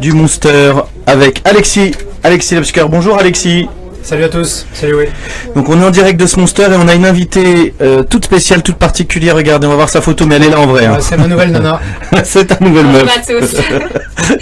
du Monster avec Alexis Lebsker. Bonjour Alexis. Salut à tous, salut oui. Donc on est en direct de ce Monster et on a une invitée toute spéciale, toute particulière. Regardez, on va voir sa photo, mais elle est là en vrai. Hein. C'est ma nouvelle nana. C'est ta nouvelle meuf.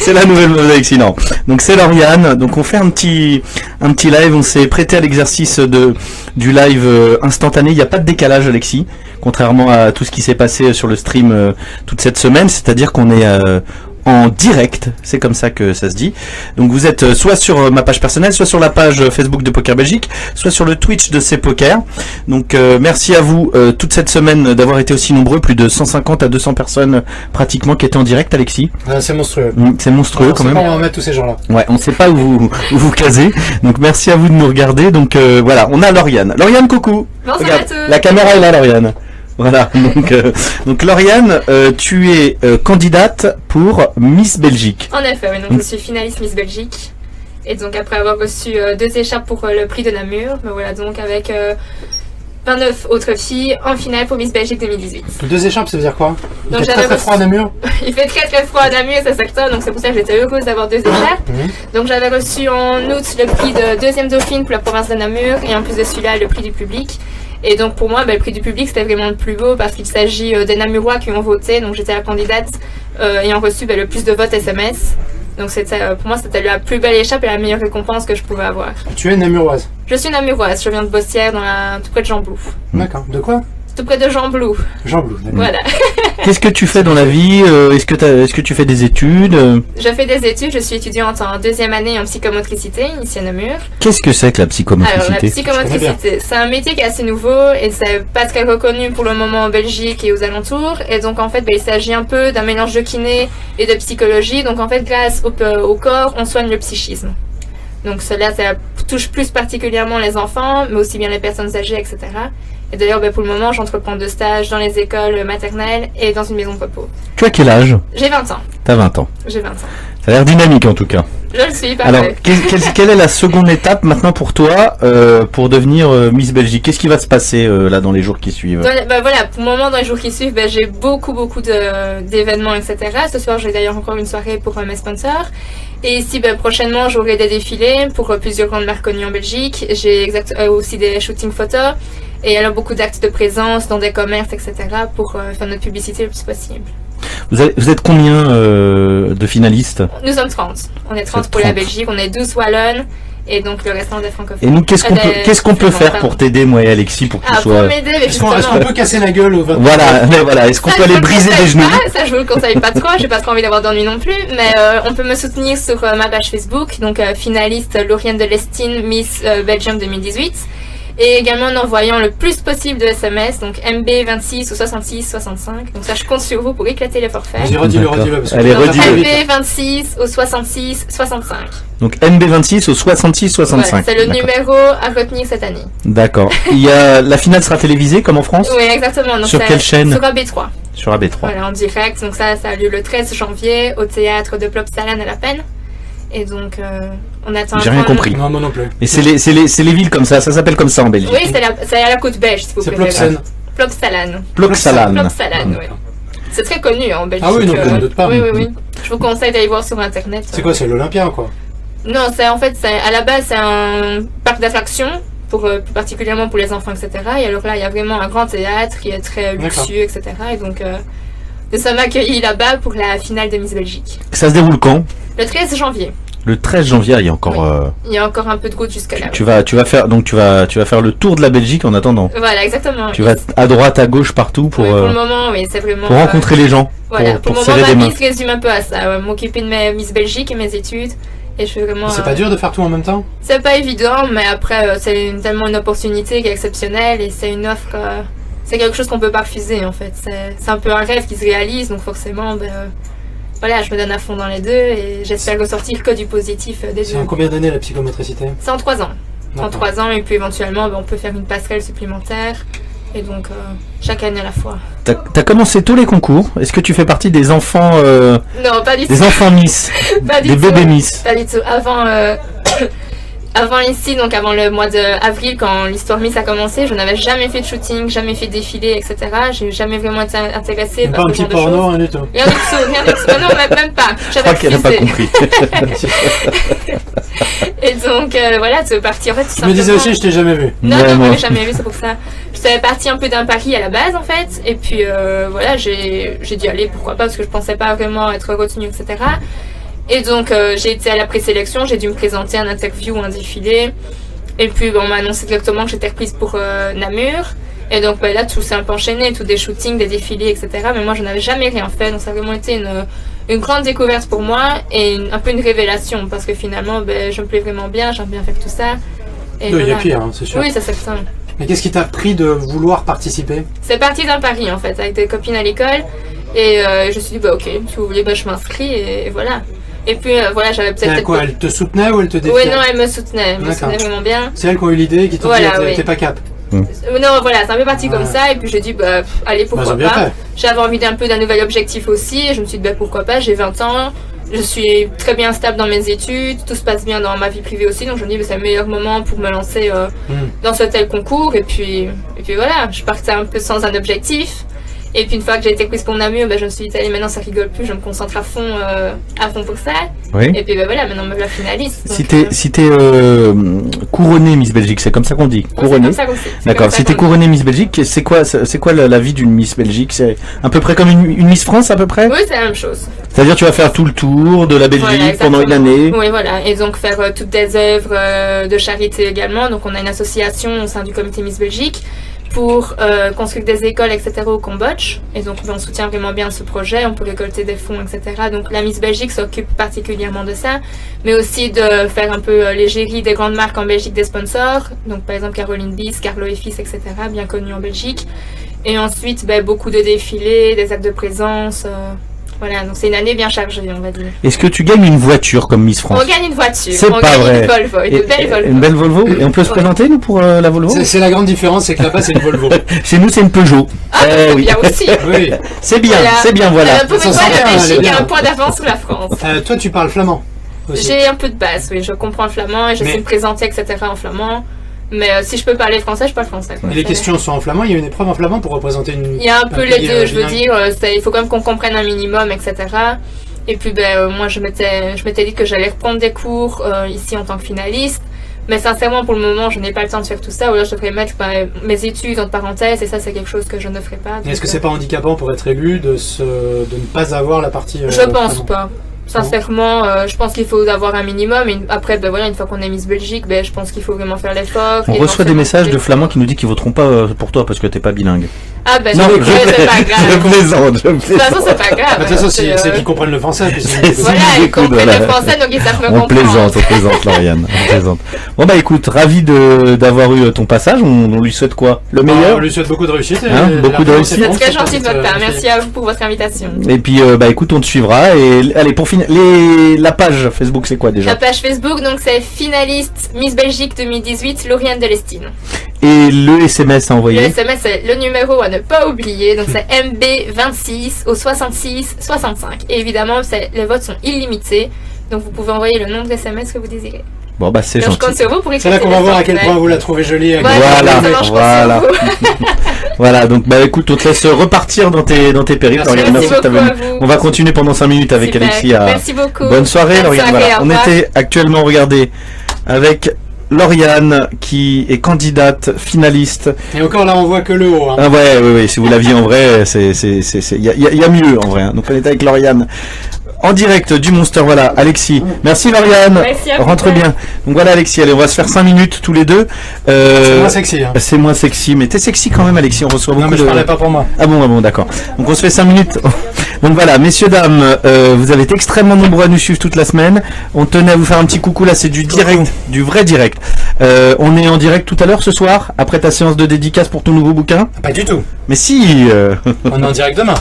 C'est la nouvelle meuf d'Alexis, non. Donc c'est Lauriane. Donc on fait un petit live. On s'est prêté à l'exercice du live instantané. Il n'y a pas de décalage, Alexis, contrairement à tout ce qui s'est passé sur le stream toute cette semaine. C'est-à-dire qu'on est en direct, c'est comme ça que ça se dit. Donc vous êtes soit sur ma page personnelle, soit sur la page Facebook de Poker Belgique, soit sur le Twitch de C'est Poker. Donc merci à vous toute cette semaine d'avoir été aussi nombreux, plus de 150 à 200 personnes pratiquement qui étaient en direct, Alexis. C'est monstrueux. C'est monstrueux quand même. On va mettre tous ces gens-là. Ouais, on ne sait pas où vous casez. Donc merci à vous de nous regarder. Donc voilà, on a Lauriane. Lauriane, coucou. Bonsoir. Regarde, à tous. la caméra est là, Lauriane. Voilà, donc Lauriane, tu es candidate pour Miss Belgique. En effet, oui, donc je suis finaliste Miss Belgique. Et donc après avoir reçu 2 écharpes pour le prix de Namur, me voilà donc avec 29 autres filles en finale pour Miss Belgique 2018. 2 écharpes, ça veut dire quoi? Il Donc fait très froid à Namur. Il fait très froid à Namur, c'est secteur, donc c'est pour ça que j'étais heureuse d'avoir 2 écharpes. Donc j'avais reçu en août le prix de 2e dauphine pour la province de Namur et en plus de celui-là le prix du public. Et donc pour moi, le prix du public c'était vraiment le plus beau parce qu'il s'agit des Namurois qui ont voté. Donc j'étais la candidate ayant reçu le plus de votes SMS. Donc pour moi c'était la plus belle échappe et la meilleure récompense que je pouvais avoir. Tu es namuroise? Je suis namuroise, je viens de Bossière tout près de Jean-Blou. D'accord, de quoi? Tout près de Jean-Blou. Jean-Blou, d'accord. Voilà. Qu'est-ce que tu fais dans la vie? Est-ce que tu fais des études? Je fais des études, je suis étudiante en 2e année en psychomotricité, ici à Namur. Qu'est-ce que c'est que la Alors psychomotricité? la psychomotricité, c'est un métier qui est assez nouveau et c'est pas très reconnu pour le moment en Belgique et aux alentours. Et donc en fait, il s'agit un peu d'un mélange de kiné et de psychologie. Donc en fait, grâce au corps, on soigne le psychisme. Donc cela, ça touche plus particulièrement les enfants, mais aussi bien les personnes âgées, etc. Et d'ailleurs, pour le moment, j'entreprends 2 stages dans les écoles maternelles et dans une maison de repos. Tu as quel âge? J'ai 20 ans. T'as 20 ans. J'ai 20 ans. Ça a l'air dynamique en tout cas. Je le suis, parfait. Alors, quelle est la seconde étape maintenant pour toi pour devenir Miss Belgique? Qu'est-ce qui va se passer là dans les jours qui suivent? Voilà, pour le moment, dans les jours qui suivent, j'ai beaucoup d'événements, etc. Ce soir, j'ai d'ailleurs encore une soirée pour mes sponsors. Et ici, prochainement, j'aurai des défilés pour plusieurs grandes marques connues en Belgique. J'ai aussi des shootings photos et alors beaucoup d'actes de présence dans des commerces, etc. pour faire notre publicité le plus possible. Vous êtes combien de finalistes? Nous sommes 30. On est 30 pour la Belgique, on est 12 wallonnes et donc le restant des francophones. Et nous, qu'est-ce qu'on peut faire pour t'aider, moi et Alexis, pour que tu sois... Pour m'aider, mais Est-ce qu'on peut casser la gueule au 20? Voilà, est-ce qu'on peut aller briser les genoux? Ça, je vous le conseille pas trop, j'ai pas trop envie d'avoir d'ennui non plus, mais on peut me soutenir sur ma page Facebook, donc finaliste Lauriane de Lestine, Miss Belgium 2018. Et également en envoyant le plus possible de SMS, donc MB26 ou 66 65. Donc ça, je compte sur vous pour éclater les forfaits. Vas-y, redis-le. Allez, redis-le. MB26 au 66 65. Donc MB26 au 66 65. Voilà, c'est le numéro à retenir cette année. D'accord. La finale sera télévisée comme en France? Oui, exactement. Donc sur quelle chaîne? Sur AB3. Sur AB3. Voilà, en direct. Donc ça a lieu le 13 janvier au théâtre de Plopsaland à La Peine. Et donc, on attend. J'ai rien compris. Non, moi non plus. Et c'est les villes comme ça s'appelle comme ça en Belgique. Oui, c'est à la côte belge, si vous préférez. C'est Plopsaland. Plopsaland, oui. C'est très connu en Belgique. Ah oui, donc je ne doute pas. Oui. Je vous conseille d'aller voir sur internet. C'est quoi, c'est l'Olympia, quoi? Non, à la base, c'est un parc d'attractions, plus particulièrement pour les enfants, etc. Et alors là, il y a vraiment un grand théâtre qui est très luxueux, etc. Et donc, nous sommes accueillis là-bas pour la finale de Miss Belgique. Ça se déroule quand? Le 13 janvier. Le 13 janvier, il y a encore. Oui. Il y a encore un peu de route jusqu'à là. Tu vas faire le tour de la Belgique en attendant. Voilà, exactement. Tu vas à droite, à gauche, partout pour. Pour le moment, oui, c'est vraiment. Pour rencontrer les gens. Voilà. Pour le serrer moment, des ma mains. vie se résume un peu à ça. M'occuper de mes Miss Belgique et mes études. Et je fais vraiment. C'est pas dur de faire tout en même temps? C'est pas évident, mais après, c'est tellement une opportunité qui est exceptionnelle et c'est une offre. C'est quelque chose qu'on peut pas refuser en fait. C'est un peu un rêve qui se réalise, donc forcément, voilà, je me donne à fond dans les deux et j'espère ressortir que du positif des deux. C'est en combien d'années la psychomotricité? C'est en 3 ans. En D'accord. 3 ans, et puis éventuellement, on peut faire une passerelle supplémentaire. Et donc, chaque année à la fois. T'as commencé tous les concours. Est-ce que tu fais partie des enfants Non, pas du tout. Des enfants Miss? Pas du des tout. bébés Miss? Pas du tout. Avant, Avant ici, donc avant le mois d'avril, quand l'histoire Miss a commencé, je n'avais jamais fait de shooting, jamais fait de défilé, etc. J'ai jamais vraiment été intéressée Pas un petit porno, rien du tout. Rien du tout. Non, même pas. Je crois qu'elle n'a pas compris. Et donc, voilà, tu veux partir en fait. Je me disais aussi, je t'ai jamais vu. Non, je m'avais jamais vu, c'est pour ça. J'étais partie un peu d'un pari à la base, en fait. Et puis, voilà, j'ai dû aller, pourquoi pas, parce que je pensais pas vraiment être retenue, etc. Et donc, j'ai été à la présélection, j'ai dû me présenter un interview, un défilé. Et puis, on m'a annoncé directement que j'étais reprise pour Namur. Et donc, là, tout s'est un peu enchaîné, tout des shootings, des défilés, etc. Mais moi, je n'avais jamais rien fait. Donc, ça a vraiment été une grande découverte pour moi et un peu une révélation. Parce que finalement, je me plais vraiment bien, j'aime bien faire tout ça. Et il y a pire, hein, c'est sûr. Oui, c'est certain. Mais qu'est-ce qui t'a pris de vouloir participer? C'est parti d'un pari, en fait, avec des copines à l'école. Et je me suis dit, ok, si vous voulez, je m'inscris et voilà. Et puis voilà, j'avais peut-être. Quoi, elle te soutenait ou elle te défiait? Oui, non, elle me soutenait vraiment bien. C'est elle qui a eu l'idée qui t'a dit, t'es pas cap. Non, voilà, c'est un peu parti comme ça. Et puis j'ai dit, allez, pourquoi pas. J'avais envie d'un nouvel objectif aussi. Et je me suis dit, pourquoi pas, j'ai 20 ans. Je suis très bien stable dans mes études, tout se passe bien dans ma vie privée aussi, donc je me dis que c'est le meilleur moment pour me lancer dans ce tel concours. Et puis voilà, je partais un peu sans un objectif. Et puis une fois que j'ai été prise pour Namur, je me suis dit, allez, maintenant ça rigole plus, je me concentre à fond pour ça. Oui. Et puis voilà, maintenant me voilà finaliste. Si t'es couronnée Miss Belgique, c'est comme ça qu'on dit, couronnée. C'est comme ça qu'on dit. D'accord. Si t'es couronnée Miss Belgique, c'est quoi la vie d'une Miss Belgique? C'est à peu près comme une Miss France à peu près? Oui, c'est la même chose. C'est-à-dire tu vas faire tout le tour de la Belgique pendant une année. Oui, voilà. Et donc faire toutes des œuvres de charité également. Donc on a une association au sein du comité Miss Belgique pour construire des écoles, etc. au Cambodge. Et donc, on soutient vraiment bien ce projet. On peut récolter des fonds, etc. Donc, la Miss Belgique s'occupe particulièrement de ça, mais aussi de faire un peu l'égérie des grandes marques en Belgique, des sponsors. Donc, par exemple, Caroline Bis, Carlo Effis, etc., bien connus en Belgique. Et ensuite, beaucoup de défilés, des actes de présence. Voilà, donc c'est une année bien chargée, on va dire. Est-ce que tu gagnes une voiture comme Miss France? On gagne une voiture. C'est pas vrai. Une Volvo, une belle Volvo. Une belle Volvo. Et on peut se présenter, nous, pour la Volvo? C'est la grande différence, c'est que là-bas, c'est une Volvo. Chez nous, c'est une Peugeot. Ah, oui. Bien aussi. Oui. C'est bien, voilà. Pour une fois, la Belgique a un point d'avance sur la France. Toi, tu parles flamand aussi. J'ai un peu de base, oui. Je comprends le flamand et je sais me présenter, etc. en flamand. Mais si je peux parler français, je parle français. Et les questions sont en flamand, il y a une épreuve en flamand pour représenter une... Il y a un peu les deux, je veux dire, il faut quand même qu'on comprenne un minimum, etc. Et puis moi je m'étais dit que j'allais reprendre des cours ici en tant que finaliste. Mais sincèrement, pour le moment, je n'ai pas le temps de faire tout ça. Ou alors je devrais mettre mes études entre parenthèses, et ça, c'est quelque chose que je ne ferai pas. Est-ce que c'est pas handicapant pour être élu de ne pas avoir la partie... Je pense pas. Sincèrement, je pense qu'il faut avoir un minimum. Et après, une fois qu'on est Miss Belgique, je pense qu'il faut vraiment faire l'effort. On reçoit des messages de Flamands qui nous disent qu'ils voteront pas pour toi parce que t'es pas bilingue. Ah non, c'est pas grave. Je plaisante. De toute façon, c'est pas grave. De toute façon, c'est qu'ils comprennent le français. Voilà, ils comprennent le français, donc ils savent me comprendre. On plaisante, Lauriane. On plaisante. Bon écoute, ravi d'avoir eu ton passage. On lui souhaite quoi? Le meilleur? On lui souhaite beaucoup de réussite. Beaucoup de réussite. C'est très gentil de votre part. Merci à vous pour votre invitation. Et puis, écoute, on te suivra. Et allez, pour finir, la page Facebook, c'est quoi déjà? La page Facebook, donc c'est finaliste Miss Belgique 2018, Lauriane Delestine. Et le SMS à envoyer? Le SMS, c'est le numéro à ne pas oublier. Donc c'est MB26 au 66 65. Et évidemment, les votes sont illimités. Donc vous pouvez envoyer le nombre d'SMS que vous désirez. Bon c'est gentil. Je compte sur vous pour c'est là qu'on va voir à quel point vous la trouvez jolie. Voilà. Voilà, donc écoute, on te laisse repartir dans tes périples. Merci beaucoup. On va continuer pendant 5 minutes avec Alexis. Merci beaucoup. Bonne soirée, Lauriane. Voilà. On était actuellement, regardez, avec Lauriane qui est candidate finaliste. Et encore là on voit que le haut. Hein. Ah ouais, si vous l'aviez en vrai, il y a mieux en vrai. Hein. Donc on est avec Lauriane. En direct du Monster, voilà, Alexis. Merci Lauriane. Merci à vous. Rentre bien. Donc voilà Alexis, allez, on va se faire 5 minutes tous les deux. C'est moins sexy. Hein. C'est moins sexy, mais t'es sexy quand même Alexis, on reçoit beaucoup de... Non mais je parlais pas pour moi. Ah bon, d'accord. Donc on se fait 5 minutes. Donc voilà, messieurs, dames, vous avez été extrêmement nombreux à nous suivre toute la semaine. On tenait à vous faire un petit coucou, là c'est du direct, du vrai direct. On est en direct tout à l'heure ce soir, après ta séance de dédicace pour ton nouveau bouquin. Pas du tout. Mais si On est en direct demain.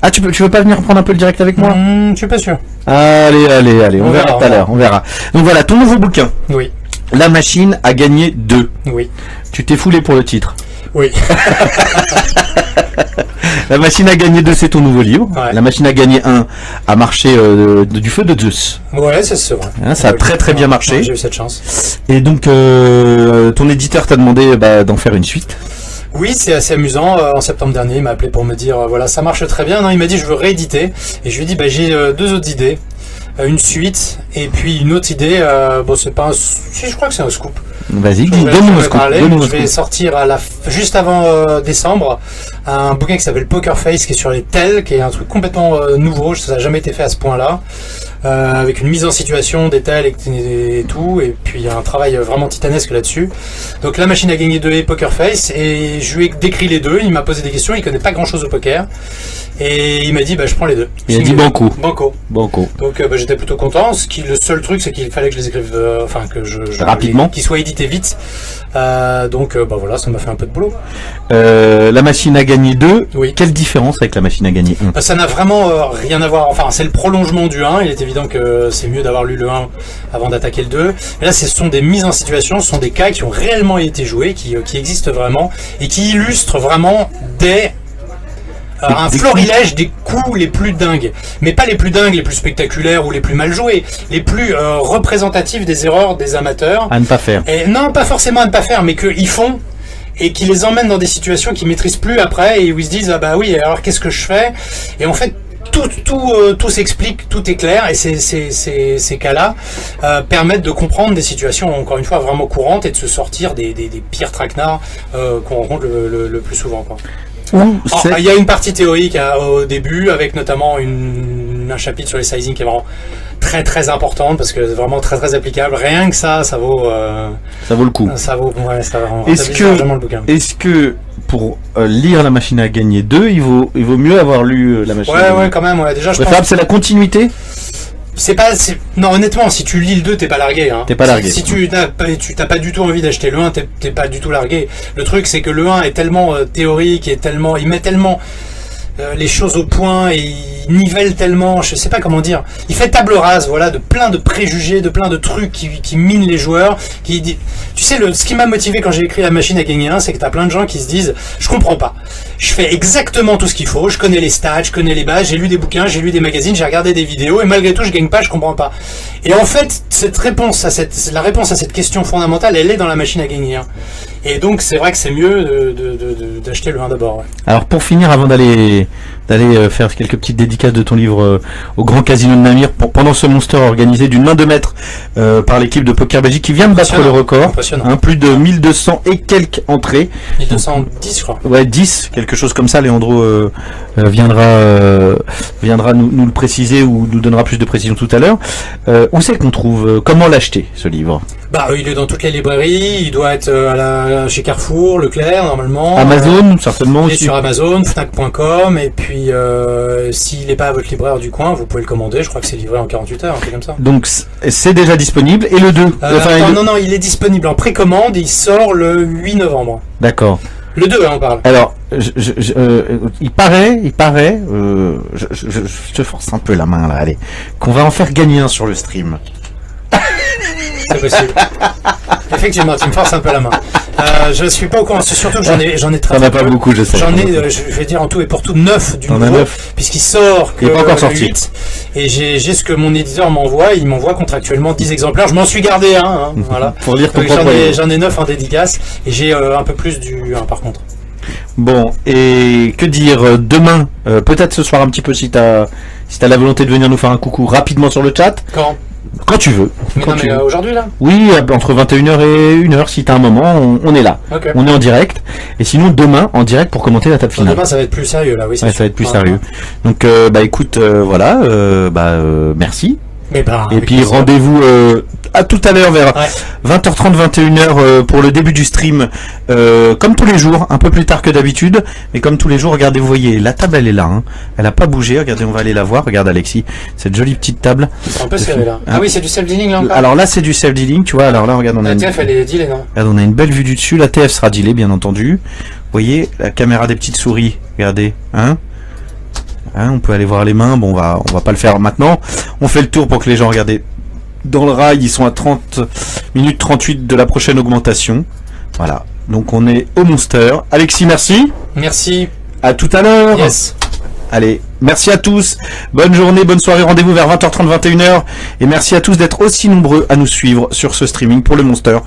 Ah, tu veux pas venir prendre un peu le direct avec moi? Je suis pas sûr. Allez, on verra tout à l'heure, on verra. Donc voilà, ton nouveau bouquin. Oui. La machine a gagné 2. Oui. Tu t'es foulé pour le titre. Oui. La machine à gagner 2, c'est ton nouveau livre. Ouais. La machine à gagner 1 a marché du feu de Zeus. Ouais, c'est vrai. Hein, ça a très bien marché. Ouais, j'ai eu cette chance. Et donc, ton éditeur t'a demandé d'en faire une suite. Oui, c'est assez amusant. En septembre dernier, il m'a appelé pour me dire voilà, ça marche très bien. Non, il m'a dit je veux rééditer. Et je lui ai dit j'ai 2 autres idées. Une suite et puis une autre idée. Bon, c'est pas si, je crois que c'est un scoop. Vas-y, donne-nous un scoop. Je vais sortir juste avant décembre un bouquin qui s'appelle Poker Face, qui est sur les tels, qui est un truc complètement nouveau. Ça n'a jamais été fait à ce point-là. Avec une mise en situation des tels et tout, et puis un travail vraiment titanesque là-dessus. Donc la machine à gagner 2 et Poker Face, et je lui ai décrit les deux, il m'a posé des questions, il connaît pas grand-chose au poker, et il m'a dit je prends les deux. Il a dit banco. Donc j'étais plutôt content. Le seul truc, c'est qu'il fallait que je les écrive, rapidement, qu'ils soient édités vite. Donc voilà, ça m'a fait un peu de boulot. La machine à gagner 2, oui. Quelle différence avec la machine à gagner 1? Ça n'a vraiment rien à voir. Enfin, c'est le prolongement du 1. Il est évident que c'est mieux d'avoir lu le 1 avant d'attaquer le 2. Et là, ce sont des mises en situation, ce sont des cas qui ont réellement été joués, qui existent vraiment, et qui illustrent vraiment un florilège des coups les plus dingues, mais pas les plus dingues, les plus spectaculaires ou les plus mal joués, les plus représentatifs des erreurs des amateurs. À ne pas faire. Et non, pas forcément à ne pas faire, mais qu'ils font et qui les emmènent dans des situations qu'ils maîtrisent plus après, et où ils se disent oui, alors qu'est-ce que je fais? Et en fait, tout s'explique, tout est clair, et ces cas-là permettent de comprendre des situations, encore une fois, vraiment courantes, et de se sortir des pires traquenards qu'on rencontre le plus souvent, quoi. Il y a une partie théorique au début, avec notamment un chapitre sur les sizing qui est vraiment très très importante, parce que c'est vraiment très très applicable. Rien que ça vaut le coup. Ça vaut largement le bouquin. Est-ce que pour lire la machine à gagner 2, il vaut mieux avoir lu la machine à gagner 2? Ouais, quand même. Ouais. Déjà, je pense c'est la continuité. Non, honnêtement, si tu lis le 2, t'es pas largué. Hein. T'es pas largué. Si tu t'as pas du tout envie d'acheter le 1, t'es pas du tout largué. Le truc, c'est que le 1 est tellement théorique, et il met tellement les choses au point, et il nivelle tellement, je sais pas comment dire, il fait table rase, voilà, de plein de préjugés, de plein de trucs qui minent les joueurs. Tu sais, ce qui m'a motivé quand j'ai écrit la machine à gagner 1, c'est que t'as plein de gens qui se disent je comprends pas, je fais exactement tout ce qu'il faut, je connais les stats, je connais les bases, j'ai lu des bouquins, j'ai lu des magazines, j'ai regardé des vidéos, et malgré tout je gagne pas, je comprends pas. Et en fait, la réponse à cette question fondamentale, elle est dans la machine à gagner 1. Et donc c'est vrai que c'est mieux d'acheter le 1 d'abord. Ouais. Alors pour finir, avant d'aller faire quelques petites dédicaces de ton livre au Grand Casino de Namur, pendant ce Monster organisé d'une main de maître par l'équipe de Poker Belgique qui vient de battre le record, plus de 1200 et quelques entrées. 1210 je crois. Ouais, 10, quelque chose comme ça. Leandro viendra nous le préciser, ou nous donnera plus de précision tout à l'heure. Où c'est qu'on trouve, comment l'acheter, ce livre? Il est dans toutes les librairies, il doit être chez Carrefour, Leclerc normalement. Amazon, certainement aussi. Il est sur Amazon, Fnac.com, et puis s'il n'est pas à votre libraire du coin, vous pouvez le commander, je crois que c'est livré en 48 heures, un truc comme ça. Donc c'est déjà disponible, et le 2 Non, il est disponible en précommande, et il sort le 8 novembre. D'accord. Le 2, on parle. Alors, il paraît, je te force un peu la main là, allez, qu'on va en faire gagner un sur le stream. C'est possible. Effectivement, tu me forces un peu la main. Je suis pas au courant, c'est surtout que j'en ai très peu. T'en as pas peu. beaucoup, je sais. J'en ai, je vais dire en tout et pour tout 9 du nouveau, puisqu'il sort que il est pas encore sorti. 8, et j'ai ce que mon éditeur m'envoie, il m'envoie contractuellement 10 exemplaires, je m'en suis gardé un, voilà. Pour lire ton j'en ai 9 en dédicace, et j'ai un peu plus du 1 par contre. Bon, et que dire demain, peut-être ce soir un petit peu, si t'as la volonté de venir nous faire un coucou rapidement sur le chat. Quand tu veux. Mais aujourd'hui là? Oui, entre 21h et 1h, si t'as un moment, on est là. Okay. On est en direct. Et sinon, demain, en direct pour commenter la table finale. Demain, ça va être plus sérieux là, oui. Ça va être plus sérieux. Donc, écoute, merci. Et puis rendez-vous à tout à l'heure vers 20h30, 21h pour le début du stream, comme tous les jours, un peu plus tard que d'habitude, mais comme tous les jours, regardez, vous voyez, la table elle est là, hein. Elle a pas bougé, regardez, on va aller la voir, regarde Alexis, cette jolie petite table. C'est un peu serré là. Ah oui, c'est du self-dealing là encore. Alors là c'est du self-dealing, tu vois, alors là regarde, la TF elle est dealée, non? Regarde, on a une belle vue du dessus, la TF sera dealée bien entendu. Vous voyez, la caméra des petites souris, regardez, hein. On peut aller voir les mains, bon on va pas le faire maintenant. On fait le tour pour que les gens regardent dans le rail, ils sont à 30 minutes 38 de la prochaine augmentation. Voilà, donc on est au Monster. Alexis, merci. Merci. À tout à l'heure. Yes. Allez, merci à tous. Bonne journée, bonne soirée. Rendez-vous vers 20h30, 21h. Et merci à tous d'être aussi nombreux à nous suivre sur ce streaming pour le Monster.